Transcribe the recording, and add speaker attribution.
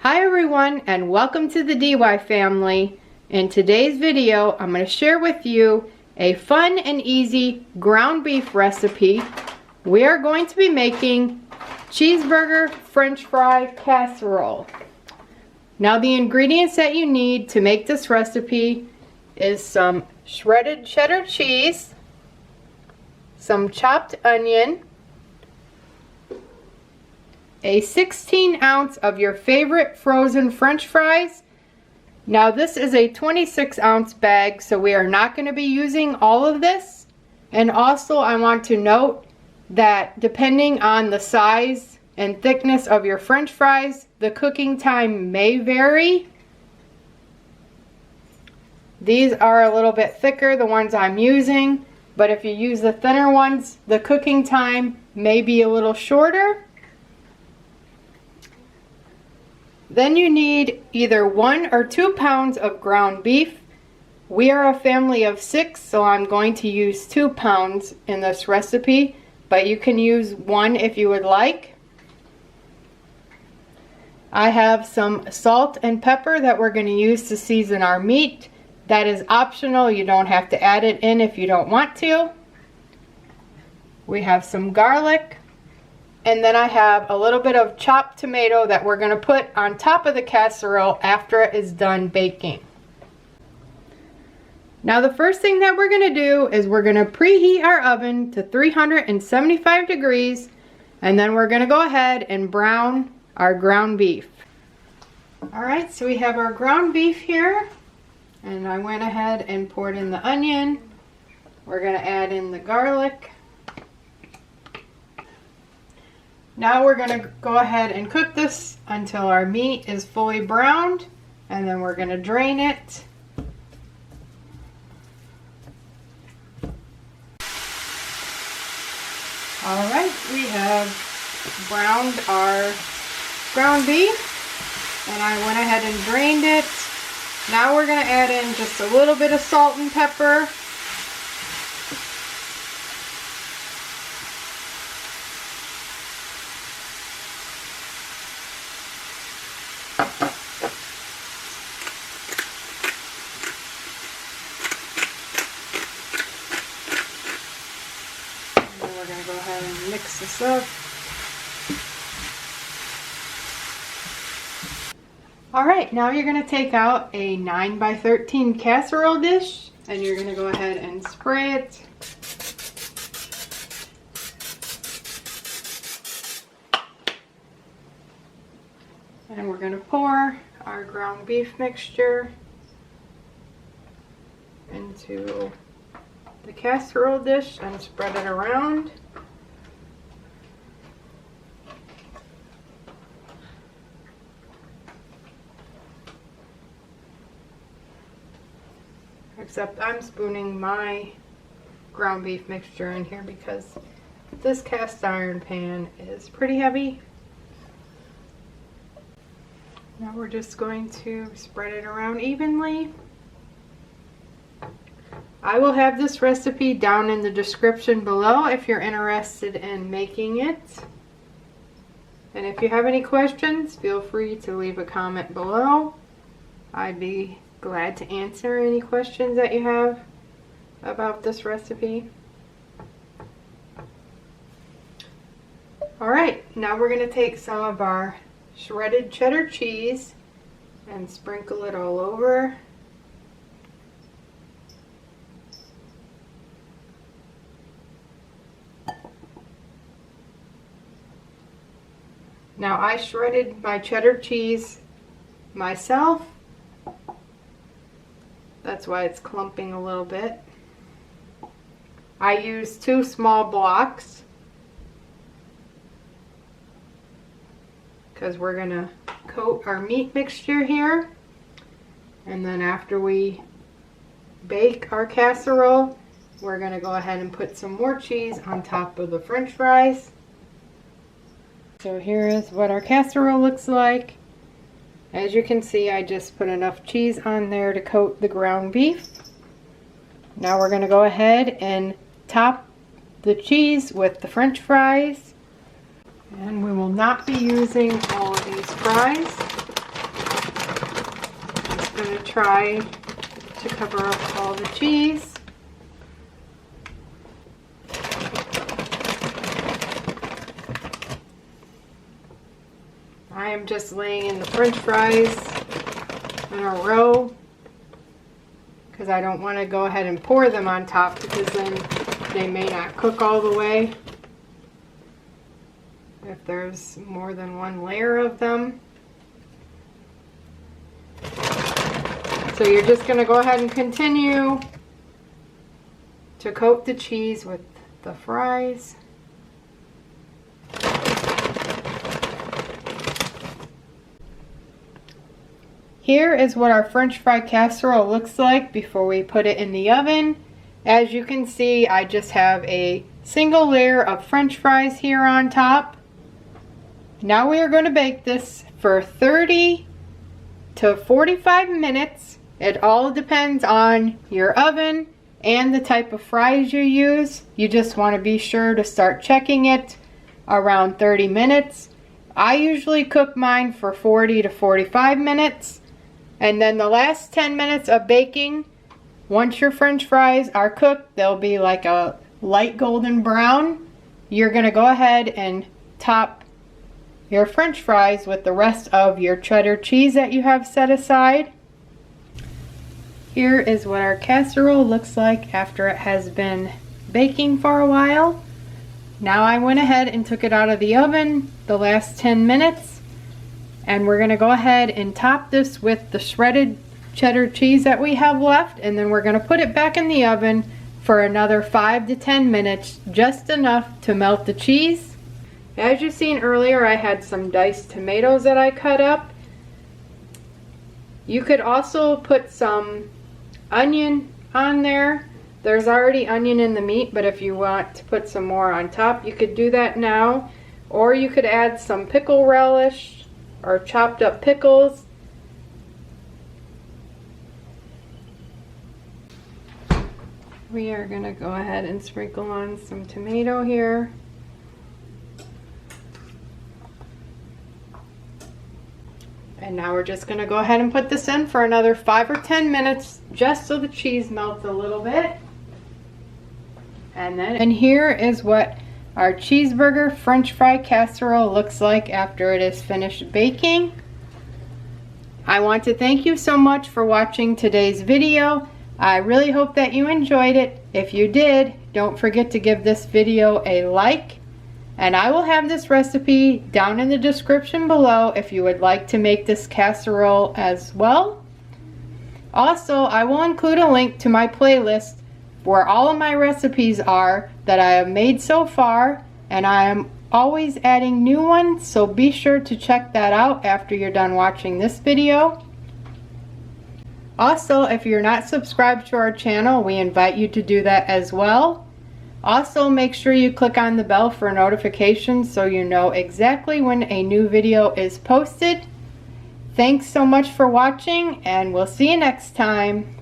Speaker 1: Hi everyone, and welcome to the DY family. In today's video, I'm going to share with you a fun and easy ground beef recipe. We are going to be making cheeseburger french fry casserole. Now the ingredients that you need to make this recipe is some shredded cheddar cheese, some chopped onion, a 16 ounce of your favorite frozen french fries. Now this is a 26 ounce bag, so we are not going to be using all of this. And also I want to note that depending on the size and thickness of your french fries, the cooking time may vary. These are a little bit thicker, the ones I'm using, but if you use the thinner ones, the cooking time may be a little shorter. Then you need either 1 or 2 pounds of ground beef. We are a family of 6, so I'm going to use 2 pounds in this recipe, but you can use 1 if you would like. I have some salt and pepper that we're going to use to season our meat. That is optional. You don't have to add it in if you don't want to. We have some garlic. And then I have a little bit of chopped tomato that we're going to put on top of the casserole after it is done baking. Now the first thing that we're going to do is we're going to preheat our oven to 375 degrees, and then we're going to go ahead and brown our ground beef. Alright, so we have our ground beef here, and I went ahead and poured in the onion. We're going to add in the garlic. Now we're going to go ahead and cook this until our meat is fully browned, and then we're going to drain it. Alright, we have browned our ground beef, and I went ahead and drained it. Now we're going to add in just a little bit of salt and pepper. We're going to go ahead and mix this up. Alright, now you're going to take out a 9x13 casserole dish, and you're going to go ahead and spray it. And we're going to pour our ground beef mixture into the casserole dish and spread it around. Except I'm spooning my ground beef mixture in here because this cast iron pan is pretty heavy. Now we're just going to spread it around evenly. I will have this recipe down in the description below if you're interested in making it. And if you have any questions, feel free to leave a comment below. I'd be glad to answer any questions that you have about this recipe. Alright, now we're going to take some of our shredded cheddar cheese and sprinkle it all over. Now I shredded my cheddar cheese myself. That's why it's clumping a little bit. I used 2 small blocks because we're going to coat our meat mixture here. And then after we bake our casserole, we're going to go ahead and put some more cheese on top of the french fries. So here is what our casserole looks like. As you can see, I just put enough cheese on there to coat the ground beef. Now we're going to go ahead and top the cheese with the french fries. And we will not be using all of these fries. try to cover up all the cheese. I am just laying in the french fries in a row because I don't want to go ahead and pour them on top because then they may not cook all the way if there's more than one layer of them. So you're just going to go ahead and continue to coat the cheese with the fries. Here is what our French fry casserole looks like before we put it in the oven. As you can see, I just have a single layer of French fries here on top. Now we are going to bake this for 30 to 45 minutes. It all depends on your oven and the type of fries you use. You just want to be sure to start checking it around 30 minutes. I usually cook mine for 40 to 45 minutes. And then the last 10 minutes of baking, once your French fries are cooked, they'll be like a light golden brown. You're going to go ahead and top your French fries with the rest of your cheddar cheese that you have set aside. Here is what our casserole looks like after it has been baking for a while. Now I went ahead and took it out of the oven the last 10 minutes. And we're going to go ahead and top this with the shredded cheddar cheese that we have left. And then we're going to put it back in the oven for another 5 to 10 minutes, just enough to melt the cheese. As you've seen earlier, I had some diced tomatoes that I cut up. You could also put some onion on there. There's already onion in the meat, but if you want to put some more on top, you could do that now. Or you could add some pickle relish or chopped up pickles. We are going to go ahead and sprinkle on some tomato here. And now we're just going to go ahead and put this in for another 5 or 10 minutes just so the cheese melts a little bit. And here is what our cheeseburger French fry casserole looks like after it is finished baking. I want to thank you so much for watching today's video. I really hope that you enjoyed it. If you did, don't forget to give this video a like. And I will have this recipe down in the description below if you would like to make this casserole as well. Also, I will include a link to my playlist where all of my recipes are that I have made so far, and I am always adding new ones, so be sure to check that out after you're done watching this video. Also, if you're not subscribed to our channel, we invite you to do that as well. Also, make sure you click on the bell for notifications so you know exactly when a new video is posted. Thanks so much for watching, and we'll see you next time.